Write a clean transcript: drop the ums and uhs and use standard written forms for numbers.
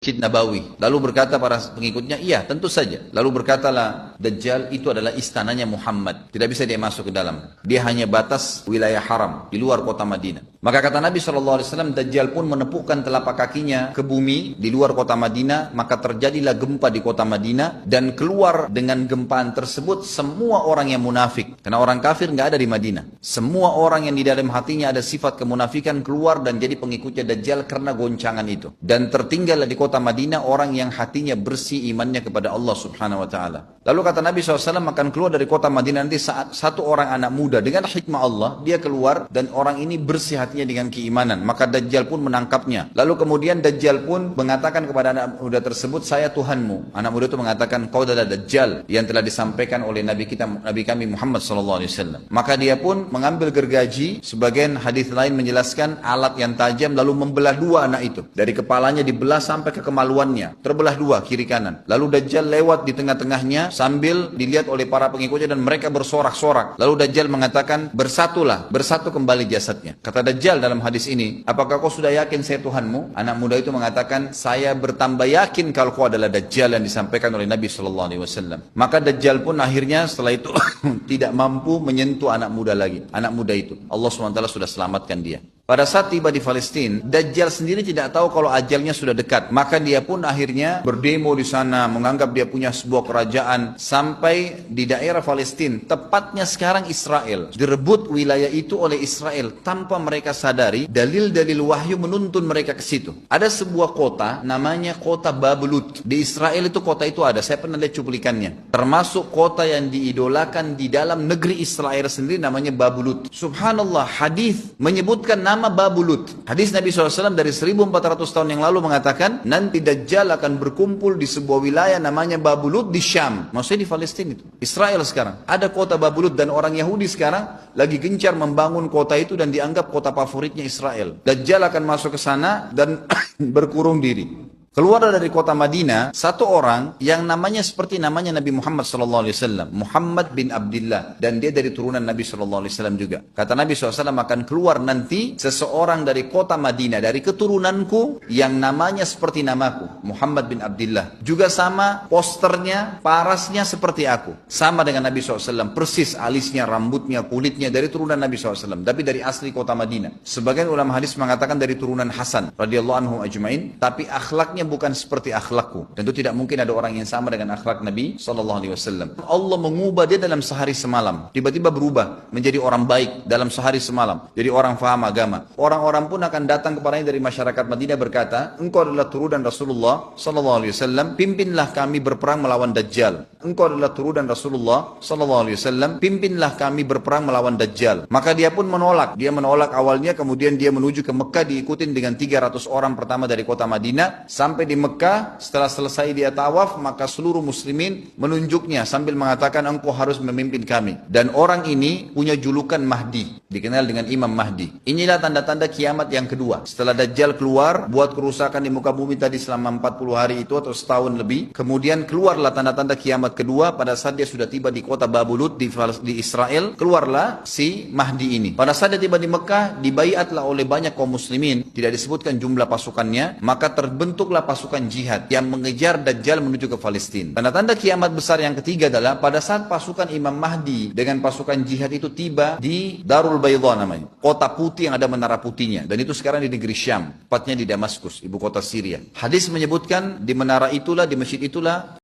Masjid Nabawi. Lalu berkata para pengikutnya, iya tentu saja. Lalu berkatalah, Dajjal itu adalah istananya Muhammad. Tidak bisa dia masuk ke dalam. Dia hanya batas wilayah haram, di luar kota Madinah. Maka kata Nabi SAW, Dajjal pun menepukkan telapak kakinya ke bumi di luar kota Madinah. Maka terjadilah gempa di kota Madinah. Dan keluar dengan gempaan tersebut semua orang yang munafik. Karena orang kafir nggak ada di Madinah. Semua orang yang di dalam hatinya ada sifat kemunafikan keluar dan jadi pengikutnya Dajjal karena goncangan itu. Dan tertinggallah di kota Madinah orang yang hatinya bersih imannya kepada Allah Subhanahu wa taala. Lalu kata Nabi SAW akan keluar dari kota Madinah nanti saat satu orang anak muda dengan hikmah Allah dia keluar dan orang ini bersih hatinya dengan keimanan, maka Dajjal pun menangkapnya. Lalu kemudian Dajjal pun mengatakan kepada anak muda tersebut, saya Tuhanmu. Anak muda itu mengatakan, kau adalah Dajjal yang telah disampaikan oleh Nabi kami Muhammad SAW. Maka dia pun mengambil gergaji, sebagian hadis lain menjelaskan alat yang tajam, lalu membelah dua anak itu. Dari kepalanya dibelah sampai ke kemaluannya, terbelah dua kiri kanan. Lalu Dajjal lewat di tengah-tengahnya sambil dilihat oleh para pengikutnya dan mereka bersorak-sorak. Lalu Dajjal mengatakan, bersatulah, bersatu kembali jasadnya. Kata Dajjal dalam hadis ini, apakah kau sudah yakin saya Tuhanmu? Anak muda itu mengatakan, saya bertambah yakin kalau kau adalah Dajjal yang disampaikan oleh Nabi SAW. Maka Dajjal pun akhirnya setelah itu tidak mampu menyentuh anak muda lagi. Anak muda itu, Allah SWT sudah selamatkan dia. Pada saat tiba di Palestina, Dajjal sendiri tidak tahu kalau ajalnya sudah dekat. Maka dia pun akhirnya berdemo di sana, menganggap dia punya sebuah kerajaan sampai di daerah Palestina. Tepatnya sekarang Israel. Direbut wilayah itu oleh Israel tanpa mereka sadari. Dalil-dalil wahyu menuntun mereka ke situ. Ada sebuah kota namanya kota Babulut. Di Israel itu kota itu ada. Saya pernah lihat cuplikannya. Termasuk kota yang diidolakan di dalam negeri Israel sendiri namanya Babulut. Subhanallah, hadis menyebutkan nama Babulut. Hadis Nabi SAW dari 1400 tahun yang lalu mengatakan, nanti Dajjal akan berkumpul di sebuah wilayah namanya Babulut di Syam. Maksudnya di Palestina itu. Israel sekarang. Ada kota Babulut dan orang Yahudi sekarang lagi gencar membangun kota itu dan dianggap kota favoritnya Israel. Dajjal akan masuk ke sana dan berkurung diri. Keluar dari kota Madinah satu orang yang namanya seperti namanya Nabi Muhammad SAW, Muhammad bin Abdullah, dan dia dari turunan Nabi SAW juga. Kata Nabi SAW akan keluar nanti seseorang dari kota Madinah, dari keturunanku yang namanya seperti namaku, Muhammad bin Abdullah. Juga sama posternya, parasnya seperti aku, sama dengan Nabi SAW, persis alisnya, rambutnya, kulitnya dari turunan Nabi SAW, tapi dari asli kota Madinah. Sebagian ulama hadis mengatakan dari turunan Hasan radhiyallahu anhu ajma'in, tapi akhlaknya bukan seperti akhlakku. Tentu tidak mungkin ada orang yang sama dengan akhlak Nabi SAW. Allah mengubah dia dalam sehari semalam. Tiba-tiba berubah menjadi orang baik dalam sehari semalam. Jadi orang faham agama. Orang-orang pun akan datang kepadanya dari masyarakat Madinah berkata, engkau adalah turunan Rasulullah SAW, pimpinlah kami berperang melawan Dajjal. Engkau adalah turunan Rasulullah SAW, pimpinlah kami berperang melawan Dajjal. Maka dia pun menolak. Dia menolak awalnya, kemudian dia menuju ke Mekah diikutin dengan 300 orang pertama dari kota Madinah. Sampai di Mekah, setelah selesai dia tawaf, maka seluruh muslimin menunjuknya sambil mengatakan, engkau harus memimpin kami. Dan orang ini punya julukan Mahdi, dikenal dengan Imam Mahdi. Inilah tanda-tanda kiamat yang kedua. Setelah Dajjal keluar, buat kerusakan di muka bumi tadi selama 40 hari itu atau setahun lebih. Kemudian keluarlah tanda-tanda kiamat kedua pada saat dia sudah tiba di kota Babulut di Israel. Keluarlah si Mahdi ini. Pada saat dia tiba di Mekah, dibaiatlah oleh banyak kaum muslimin. Tidak disebutkan jumlah pasukannya, maka terbentuklah pasukan jihad yang mengejar Dajjal menuju ke Palestina. Tanda-tanda kiamat besar yang ketiga adalah pada saat pasukan Imam Mahdi dengan pasukan jihad itu tiba di Darul Bayda namanya, kota putih yang ada menara putihnya, dan itu sekarang di negeri Syam, tepatnya di Damaskus, ibu kota Syria. Hadis menyebutkan di menara itulah, di masjid itulah